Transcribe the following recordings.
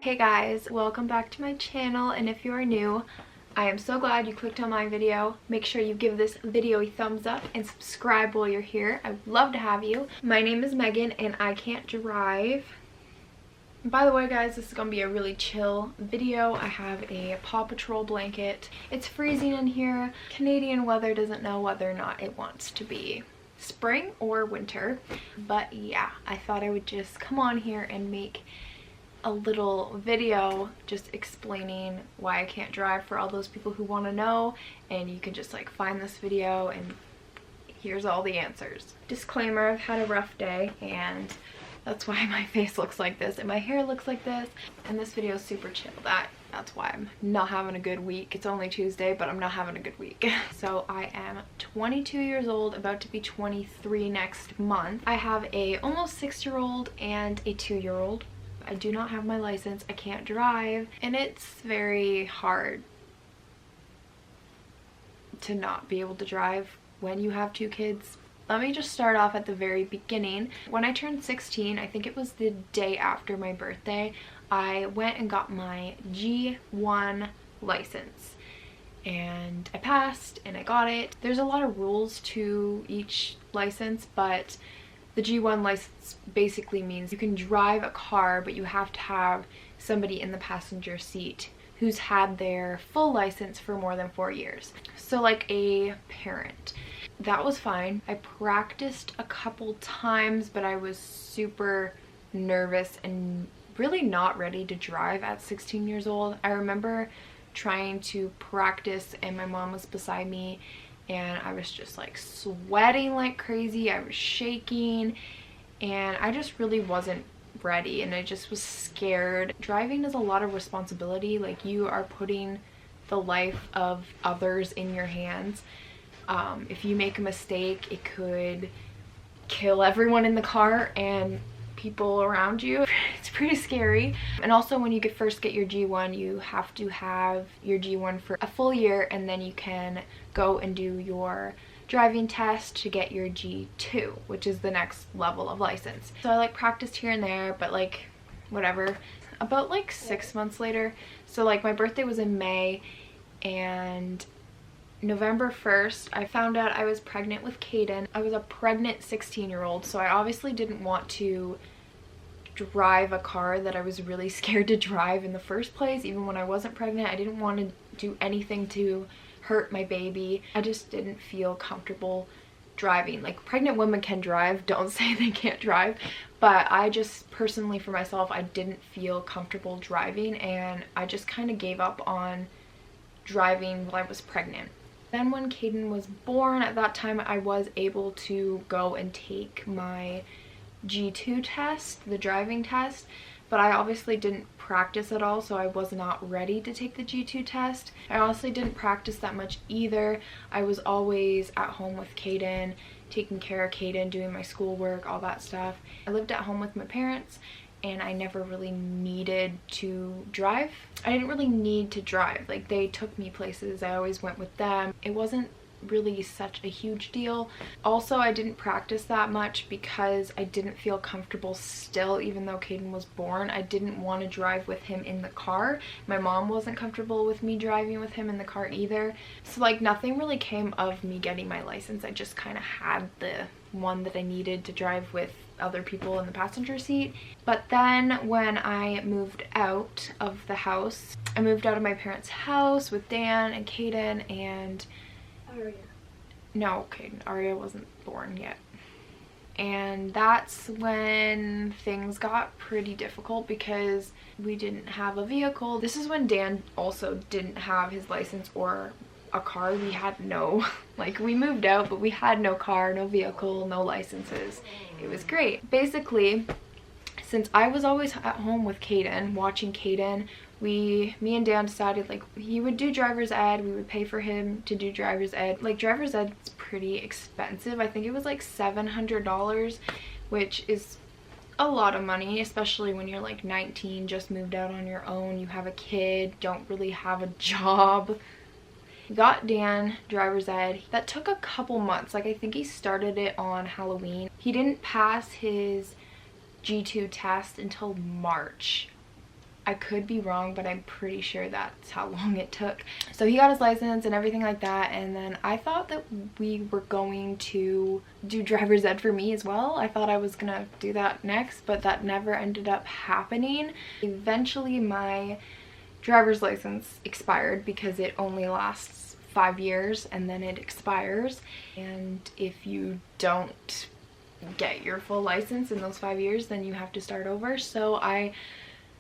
Hey guys, welcome back to my channel, and if you are new, I am so glad you clicked on my video. Make sure you give this video a thumbs up and subscribe while you're here. I would love to have you. My name is Megan and I can't drive. By the way guys, this is gonna be a really chill video. I have a Paw Patrol blanket. It's freezing in here. Canadian weather doesn't know whether or not it wants to be spring or winter, but yeah, I thought I would just come on here and make a little video just explaining why I can't drive for all those people who want to know, and you can just like find this video and here's all the answers. Disclaimer, I've had a rough day and that's why my face looks like this and my hair looks like this, and this video is super chill. That's why I'm not having a good week. It's only Tuesday, but I'm not having a good week. So I am 22 years old, about to be 23 next month. I have a almost 6-year-old and a 2-year-old. I do not have my license, I can't drive, and it's very hard to not be able to drive when you have 2 kids. Let me just start off at the very beginning. When I turned 16, I think it was the day after my birthday, I went and got my G1 license. And I passed and I got it. There's a lot of rules to each license, but the G1 license basically means you can drive a car, but you have to have somebody in the passenger seat who's had their full license for more than 4 years. So like a parent. That was fine. I practiced a couple times, but I was super nervous and really not ready to drive at 16 years old. I remember trying to practice and my mom was beside me and I was just like sweating like crazy. I was shaking and I just really wasn't ready and I just was scared. Driving is a lot of responsibility. Like, you are putting the life of others in your hands. If you make a mistake, it could kill everyone in the car and people around you. It's pretty scary. And also when you first get your G1, you have to have your G1 for a full year and then you can go and do your driving test to get your G2, which is the next level of license. So I like practiced here and there, but like whatever. About like 6 months later, so like my birthday was in May, and November 1st, I found out I was pregnant with Caden. I was a pregnant 16-year-old, so I obviously didn't want to drive a car that I was really scared to drive in the first place. Even when I wasn't pregnant, I didn't want to do anything to hurt my baby. I just didn't feel comfortable driving. Like, pregnant women can drive, don't say they can't drive, but I just personally for myself, I didn't feel comfortable driving and I just kind of gave up on driving while I was pregnant. Then when Caden was born, at that time I was able to go and take my G2 test, the driving test, but I obviously didn't practice at all, so I was not ready to take the G2 test. I honestly didn't practice that much either. I was always at home with Caden, taking care of Caden, doing my schoolwork, all that stuff. I lived at home with my parents and I never really needed to drive. I didn't really need to drive. Like, they took me places, I always went with them. It wasn't really such a huge deal. Also, I didn't practice that much because I didn't feel comfortable still, even though Caden was born. I didn't want to drive with him in the car. My mom wasn't comfortable with me driving with him in the car either. So like, nothing really came of me getting my license. I just kind of had the one that I needed to drive with other people in the passenger seat. But then when I moved out of the house, I moved out of my parents' house with Dan and Caden and Aria. No, Caden. Aria wasn't born yet. And that's when things got pretty difficult because we didn't have a vehicle. This is when Dan also didn't have his license or a car. We had no, like, we moved out, but we had no car, no vehicle, no licenses. It was great. Basically, since I was always at home with Caden, watching Caden, me and Dan decided, like, he would do driver's ed, we would pay for him to do driver's ed. Like, driver's ed is pretty expensive. I think it was like $700, which is a lot of money, especially when you're like 19, just moved out on your own, you have a kid, don't really have a job. Got Dan driver's ed. That took a couple months. Like, I think he started it on Halloween. He didn't pass his G2 test until March. I could be wrong, but I'm pretty sure that's how long it took. So he got his license and everything like that, and then I thought that we were going to do driver's ed for me as well. I thought I was gonna do that next, but that never ended up happening. Eventually my driver's license expired because it only lasts 5 years and then it expires, and if you don't get your full license in those 5 years, then you have to start over. So I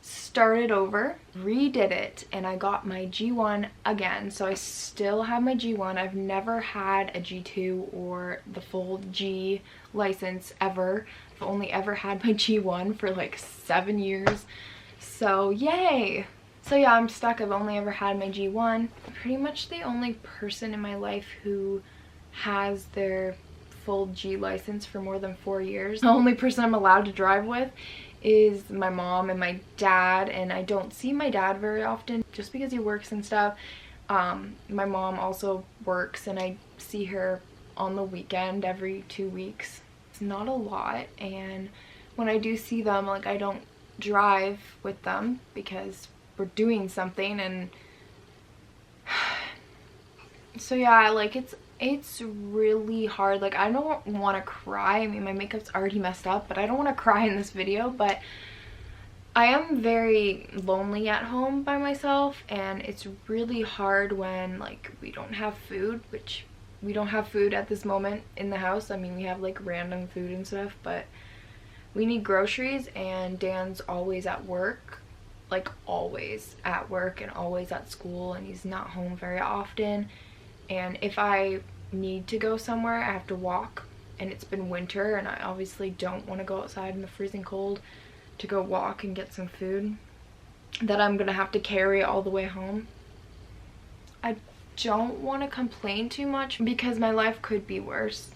started over, redid it, and I got my G1 again. So I still have my G1. I've never had a G2 or the full G license ever. I've only ever had my G1 for like 7 years, so yay. So yeah, I'm stuck. I've only ever had my G1. I'm pretty much the only person in my life who has their full G license for more than 4 years. The only person I'm allowed to drive with is my mom and my dad, and I don't see my dad very often just because he works and stuff. My mom also works and I see her on the weekend every 2 weeks. It's not a lot, and when I do see them, like, I don't drive with them because we're doing something. And so yeah, like, it's really hard. Like, I don't want to cry. I mean, my makeup's already messed up, but I don't want to cry in this video. But I am very lonely at home by myself, and it's really hard when, like, we don't have food, which we don't have food at this moment in the house. I mean, we have like random food and stuff, but we need groceries, and Dan's always at work, like always at work and always at school, and he's not home very often. And if I need to go somewhere, I have to walk, and it's been winter, and I obviously don't want to go outside in the freezing cold to go walk and get some food that I'm gonna have to carry all the way home. I don't want to complain too much because my life could be worse,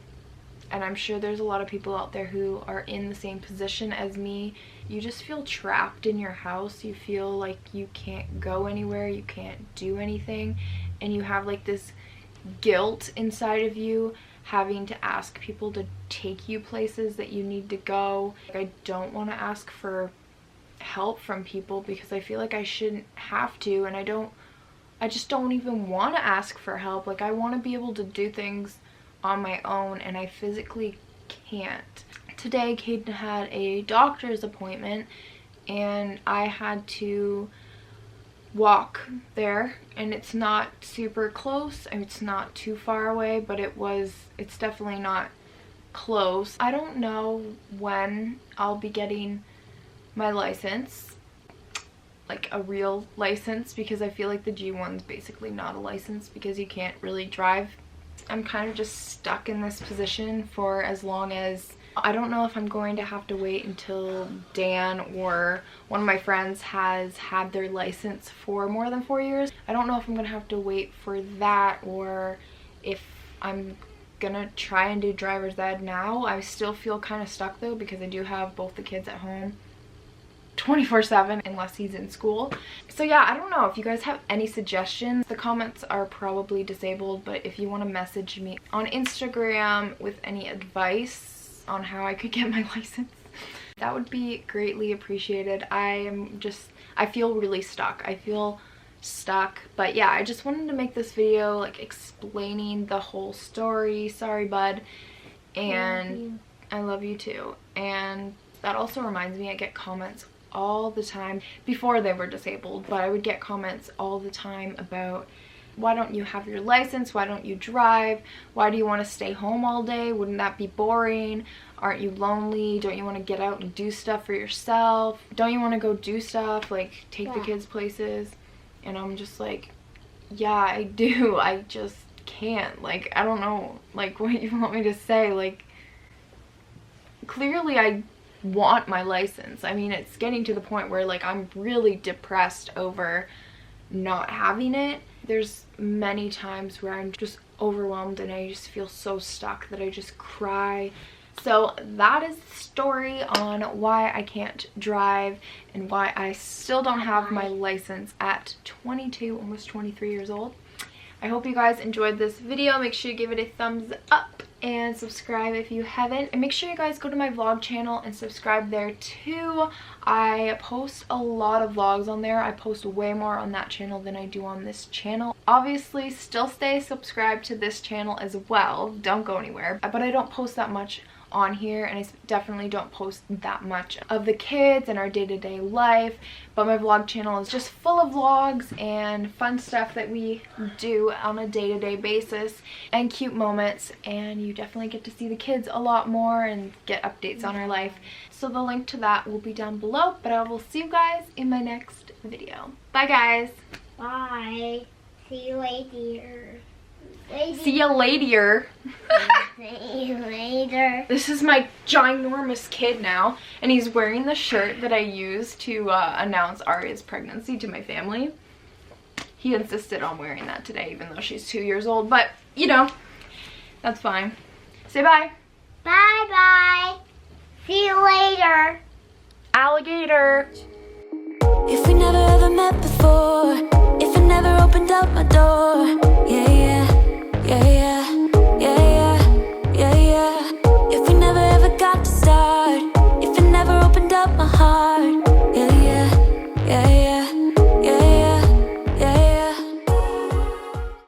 and I'm sure there's a lot of people out there who are in the same position as me. You just feel trapped in your house. You feel like you can't go anywhere, you can't do anything, and you have like this guilt inside of you having to ask people to take you places that you need to go. I don't want to ask for help from people because I feel like I shouldn't have to, and I just don't even want to ask for help. Like, I want to be able to do things on my own, and I physically can't. Today, Caden had a doctor's appointment, and I had to walk there, and it's not super close, and it's not too far away, but it's definitely not close. I don't know when I'll be getting my license, like a real license, because I feel like the G1's basically not a license because you can't really drive. I'm kind of just stuck in this position for as long as, I don't know if I'm going to have to wait until Dan or one of my friends has had their license for more than 4 years. I don't know if I'm gonna have to wait for that, or if I'm gonna try and do driver's ed now. I still feel kind of stuck though because I do have both the kids at home 24/7 unless he's in school. So yeah, I don't know if you guys have any suggestions. The comments are probably disabled, but if you want to message me on Instagram with any advice on how I could get my license, that would be greatly appreciated. I feel really stuck. I feel stuck. But yeah, I just wanted to make this video like explaining the whole story. Sorry, bud. And I love you too. And that also reminds me, I get comments all the time, before they were disabled, but I would get comments all the time about, why don't you have your license? Why don't you drive? Why do you want to stay home all day? Wouldn't that be boring? Aren't you lonely? Don't you want to get out and do stuff for yourself? Don't you want to go do stuff, like take the kids places? And I'm just like, yeah, I do. I just can't. Like, I don't know, like, what you want me to say. Like, clearly I want my license. I mean, it's getting to the point where, like, I'm really depressed over not having it. There's many times where I'm just overwhelmed and I just feel so stuck that I just cry. So that is the story on why I can't drive and why I still don't have my license at 22, almost 23 years old. I hope you guys enjoyed this video. Make sure you give it a thumbs up and subscribe if you haven't. And make sure you guys go to my vlog channel and subscribe there too. I post a lot of vlogs on there. I post way more on that channel than I do on this channel. Obviously, still stay subscribed to this channel as well. Don't go anywhere. But I don't post that much on here, and I definitely don't post that much of the kids and our day-to-day life, but my vlog channel is just full of vlogs and fun stuff that we do on a day-to-day basis and cute moments, and you definitely get to see the kids a lot more and get updates on our life. So the link to that will be down below, but I will see you guys in my next video. Bye guys. Bye. See you later. See you later. See you later. This is my ginormous kid now, and he's wearing the shirt that I used to announce Arya's pregnancy to my family. He insisted on wearing that today, even though she's 2 years old, but you know, that's fine. Say bye. Bye bye. See you later. Alligator. If we never ever met before,